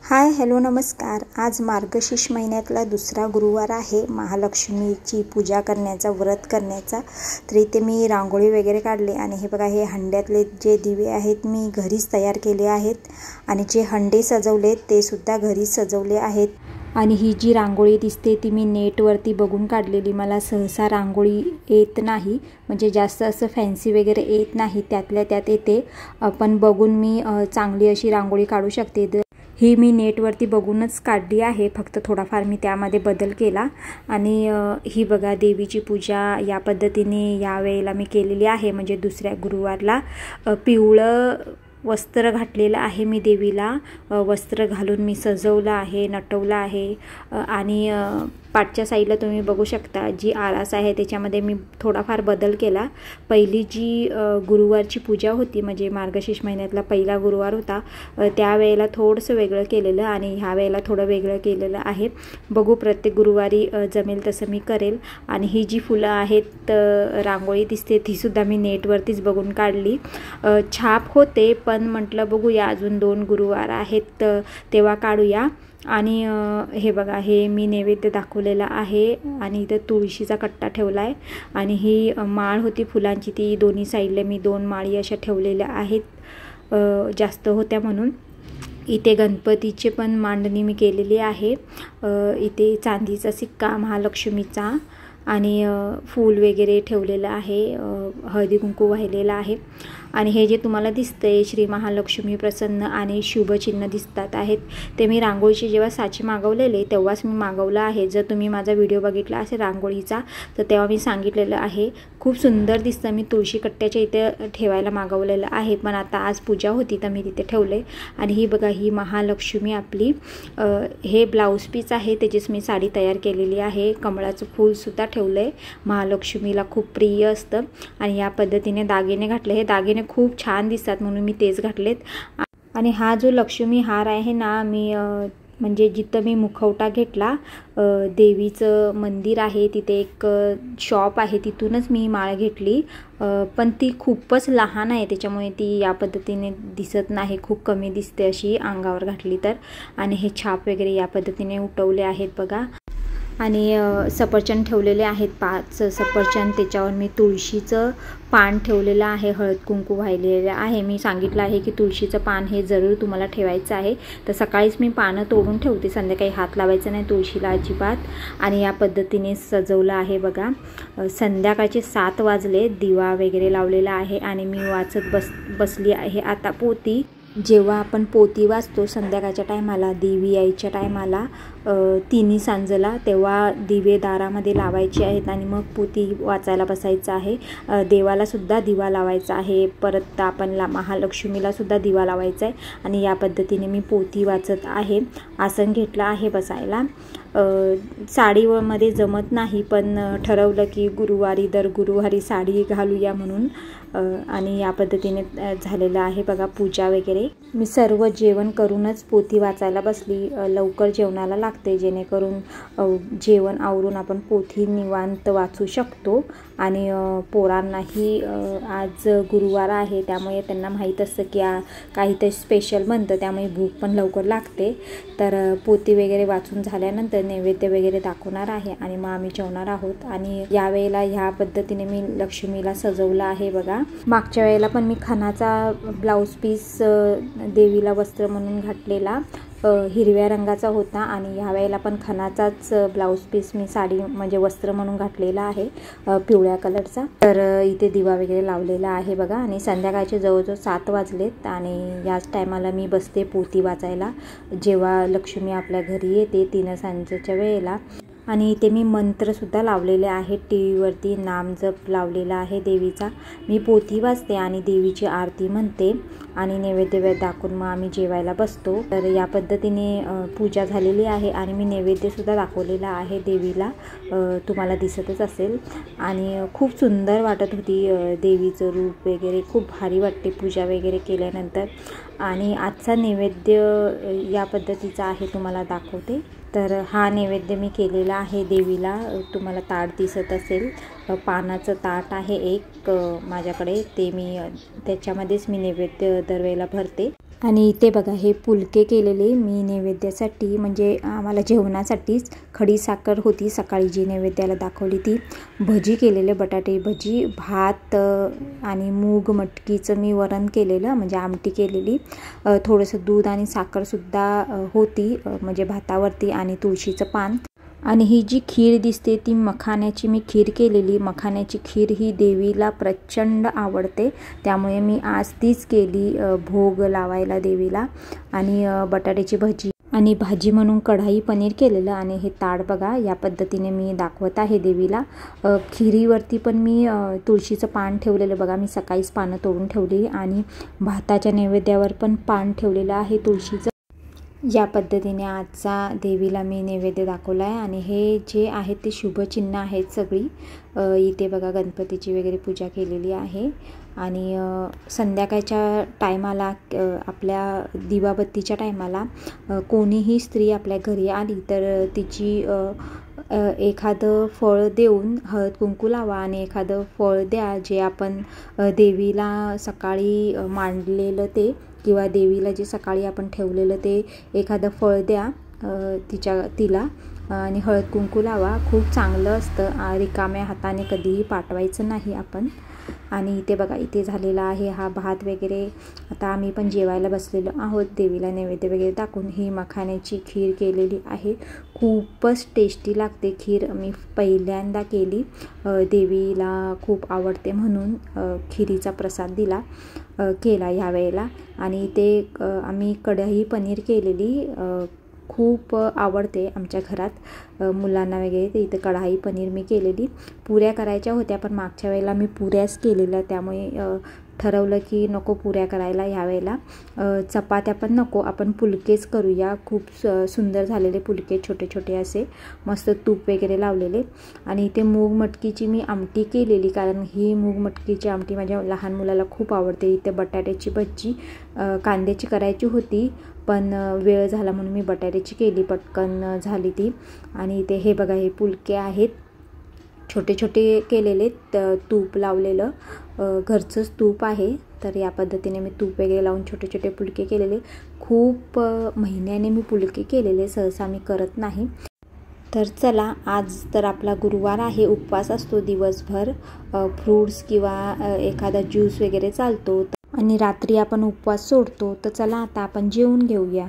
Hi hello नमस्कार। आज मार्गशीर्ष महिन्यातला दुसरा गुरुवार आहे, महालक्ष्मीची पूजा करण्याचा, व्रत करण्याचा। तर इथे मी रांगोळी वगैरे काढली आणि हे बघा, हे हंड्यातले जे दिवे आहेत मी घरीच तयार केले आहेत आणि जे हंडे सजवलेत ते सुद्धा घरीच सजवले आहेत। आणि ही जी रांगोळी दिसते ती मी नेटवरती बघून काढलेली। मला सहसा रांगोळी येत नाही, म्हणजे जास्त असं फॅन्सी वगैरे येत नाही, त्यातल्या त्यात येते, पण बघून मी चांगली अशी रांगोळी काढू शकते। ही मी नेटवरती बघूनच काढली आहे, फक्त थोडाफार मी त्यामध्ये बदल केला। आणि ही बघा, देवीची पूजा या पद्धतीने यावेळेला मी केलेली आहे। म्हणजे दुसऱ्या गुरुवारला पिवळं वस्त्र घातलेलं आहे मी देवीला, वस्त्र घालून मी सजवलं आहे, नटवलं आहे। आणि पाठच्या साईडला तुम्ही बघू शकता जी आरास आहे त्याच्यामध्ये मी थोडाफार बदल केला। पहिली जी गुरुवारची पूजा होती, म्हणजे मार्गशीर्ष महिन्यातला पहिला गुरुवार होता, त्यावेळेला थोडंसं वेगळं केलेलं आणि ह्या वेळेला थोडं वेगळं केलेलं आहे। बघू, प्रत्येक गुरुवारी जमेल तसं मी करेल। आणि ही जी फुलं आहेत, रांगोळी दिसते, ती सुद्धा मी नेटवरतीच बघून काढली। छाप होते, पण म्हटलं बघूया, अजून 2 गुरुवार आहेत तेव्हा काढूया। आणि हे बघा, हे मी नैवेद्य दाखवलेला आहे आणि इथं तुळशीचा कट्टा ठेवला आहे। आणि ही माळ होती फुलांची, ती दोन्ही साईडला मी 2 माळी अशा ठेवलेल्या आहेत, जास्त होत्या म्हणून। इथे गणपतीचे पण मांडणी मी केलेली आहे। इथे चांदीचा सिक्का महालक्ष्मीचा आणि फूल वगैरे ठेवलेलं आहे, हळदी कुंकू वाहिलेला आहे। आणि हे जे तुम्हाला दिसतंय श्री महालक्ष्मी प्रसन्न आणि शुभचिन्ह दिसतात आहेत, ते मी रांगोळीचे जेव्हा साचे मागवलेले तेव्हाच मी मागवलं आहे। जर तुम्ही माझा व्हिडिओ बघितला असेल रांगोळीचा तर तेव्हा मी सांगितलेलं आहे, खूप सुंदर दिसतं। मी तुळशी कट्ट्याच्या इथे ठेवायला मागवलेलं आहे, पण आता आज पूजा होती तर मी तिथे ठेवले। आणि ही बघा, ही महालक्ष्मी आपली, हे ब्लाऊज पीस आहे, त्याचीच मी साडी तयार केलेली आहे। कमळाचं फूलसुद्धा ठेवलं आहे, महालक्ष्मीला खूप प्रिय असतं। आणि या पद्धतीने दागिने घातले, हे दागिने खूप छान दिसतात म्हणून मी तेच घातलेत। आणि हा जो लक्ष्मी हार आहे ना, मी म्हणजे जिथं मी मुखवटा घेतला, देवीचं मंदिर आहे तिथे एक शॉप आहे, तिथूनच मी माळ घेतली, पण ती खूपच लहान आहे त्याच्यामुळे ती या पद्धतीने दिसत नाही, खूप कमी दिसते अशी अंगावर घातली तर। आणि हे छाप वगैरे या पद्धतीने उठवले आहेत बघा। आणि सफरचंद ठेवलेले आहेत, 5 सफरचंद, त्याच्यावर मी तुळशीचं पान ठेवलेलं आहे, हळद कुंकू वाहिलेलं आहे। मी सांगितलं आहे की तुळशीचं पान हे जरूर तुम्हाला ठेवायचं आहे, तर सकाळीच मी पानं तोडून ठेवते, संध्याकाळी हात लावायचं नाही तुळशीला अजिबात। आणि या पद्धतीने सजवलं आहे बघा। संध्याकाळचे 7 वाजले, दिवा वगैरे लावलेला आहे आणि मी वाचत बसली आहे आता पोथी। जेव्हा आपण पोथी वाचतो संध्याकाळच्या टायमाला, देवी यायच्या टायमाला, तिन्ही सांजेला, तेव्हा दिवे दारामध्ये लावायचे आहेत आणि मग पोथी वाचायला बसायचं आहे। देवाला सुद्धा दिवा लावायचा आहे, परत आपण महालक्ष्मीला सुद्धा दिवा लावायचा आहे। आणि या पद्धतीने मी पोथी वाचत आहे, आसन घेतलं आहे बसायला। साडीमध्ये जमत नाही, पण ठरवलं की दर गुरुवारी साडी घालूया म्हणून। आणि या पद्धतीने झालेलं आहे बघा पूजा वगैरे। मी सर्व जेवण करूनच पोथी वाचायला बसली, लवकर जेवणाला लागते, जेणेकरून जेवण आवरून आपण पोथी निवांत वाचू शकतो। आणि पोरांनाही आज गुरुवार आहे त्यामुळे त्यांना माहीत असतं की काहीतरी स्पेशल बनतं, त्यामुळे भूक पण लवकर लागते। तर पोथी वगैरे वाचून झाल्यानंतर नैवेद्य वगैरे दाखवणार आहे आणि मग आम्ही जेवणार आहोत। आणि यावेळेला ह्या पद्धतीने मी लक्ष्मीला सजवलं आहे बघा। मागच्या वेळेला पण मी खणाचा ब्लाऊज पीस देवीला वस्त्र म्हणून घातलेला, हिरव्या रंगाचा होता, आणि ह्या वेळेला पण खणाचाच ब्लाऊज पीस मी साडी म्हणजे वस्त्र म्हणून घातलेला आहे, पिवळ्या कलरचा। तर इथे दिवा वगैरे लावलेला आहे बघा। आणि संध्याकाळचे जवळजवळ 7 वाजलेत आणि याच टायमाला मी बसते पोथी वाचायला, जेव्हा लक्ष्मी आपल्या घरी येते 3 सांजेच्या वेळेला। आणि इथे मी मंत्रसुद्धा लावलेले आहेत, टीव्हीवरती नामजप लावलेला आहे देवीचा। मी पोथी वाचते आणि देवीची आरती म्हणते आणि नैवेद्य दाखवून मग आम्ही जेवायला बसतो। तर या पद्धतीने पूजा झालेली आहे आणि मी नैवेद्यसुद्धा दाखवलेला आहे देवीला, तुम्हाला दिसतच असेल। आणि खूप सुंदर वाटत होती देवीचं रूप वगैरे, खूप भारी वाटते पूजा वगैरे केल्यानंतर। आणि आजचा नैवेद्य या पद्धतीचा आहे, तुम्हाला दाखवते। तर हा नैवेद्य मी केलेला आहे देवीला, तुम्हाला ताट दिसत असेल, पानाचं ताट आहे एक माझ्याकडे, ते मी त्याच्यामध्येच मी नैवेद्य दरवेळेला भरते। आणि इथे बघा हे पुलके केलेले मी नैवेद्यासाठी, म्हणजे आम्हाला जेवणासाठीच. खडी साखर होती सकाळी जी नैवेद्याला दाखवली ती. भजी केलेले, बटाटे भजी, भात आणि मूग मटकीचं मी वरण केलेलं, म्हणजे आमटी केलेली. थोडंसं दूध आणि साखरसुद्धा होती म्हणजे भातावरती, आणि तुळशीचं पान. आणि ही जी खीर दिसते ती मखाण्याची मी खीर केलेली. मखाण्याची खीर ही देवीला प्रचंड आवडते, त्यामुळे मी आज तीच केली भोग लावायला देवीला. आणि बटाट्याची भजी आणि भाजी म्हणून कढाई पनीर केलेलं. आणि हे ताट बघा या पद्धतीने मी दाखवत आहे देवीला. खिरीवरती पण मी तुळशीचं पान ठेवलेलं बघा, मी सकाळीच पानं तोडून ठेवली. आणि भाताच्या नैवेद्यावर पण पान ठेवलेलं आहे तुळशीचं. या पद्धतीने आजचा देवीला मी नैवेद्य दाखवला आहे. आणि हे जे आहेत ते शुभचिन्ह आहेत सगळी. इथे बघा गणपतीची वगैरे पूजा केलेली आहे. आणि संध्याकाळच्या टायमाला आपल्या दिवाबत्तीच्या टायमाला कोणीही स्त्री आपल्या घरी आली तर तिची एखादं फळ देऊन हळद कुंकू लावा आणि एखादं फळ द्या, जे आपण देवीला सकाळी मांडलेलं ते, किंवा देवीला जे सकाळी आपण ठेवलेलं ते एखादं फळ द्या तिला आणि हळद कुंकू लावा. खूप चांगलं असतं. रिकाम्या हाताने कधीही पाठवायचं नाही आपण. आणि इथे बघा इथे झालेला आहे हा भात वगैरे. आता आम्ही पण जेवायला बसलेलो आहोत देवीला नैवेद्य वगैरे दाखवून. ही मखाण्याची खीर केलेली आहे, खूपच टेस्टी लागते खीर. मी पहिल्यांदा केली, देवीला खूप आवडते म्हणून खिरीचा प्रसाद केला ह्या वेळेला. आणि ते आम्ही कढई पनीर केलेली, खूप आवडते आमच्या घरात मुलांना वगैरे. ते इथं कढाई पनीर मी केलेली. पुऱ्या करायच्या होत्या पण मागच्या वेळेला मी पुऱ्याच केलेल्या, त्यामुळे ठरवलं की नको पुऱ्या करायला यावेळेला. चपात्या पण नको, आपण पुलकेच करूया. खूप सुंदर झालेले पुलके, छोटे छोटे असे, मस्त तूप वगैरे लावलेले. आणि इथे मूग मटकीची मी आमटी केलेली, कारण ही मूग मटकीची आमटी माझ्या लहान मुलाला खूप आवडते. इथे बटाट्याची भजी कांद्याची करायची होती, पण वेळ झाला म्हणून मी बटाट्याची केली, पटकन झाली ती. आणि इथे हे बघा हे पुलके आहेत, छोटे छोटे केलेले, तूप लावलेलं, घरचंच तूप आहे. तर या पद्धतीने मी तूप वगैरे लावून छोटे छोटे पुलके केलेले. खूप महिन्याने मी पुलके केलेले, सहसा मी करत नाही. तर चला, आज तर आपला गुरुवार आहे, उपवास असतो दिवसभर. फ्रूट्स किंवा एखादा ज्यूस वगैरे चालतो आणि रात्री आपण उपवास सोडतो. तर चला आता आपण जेवून घेऊया.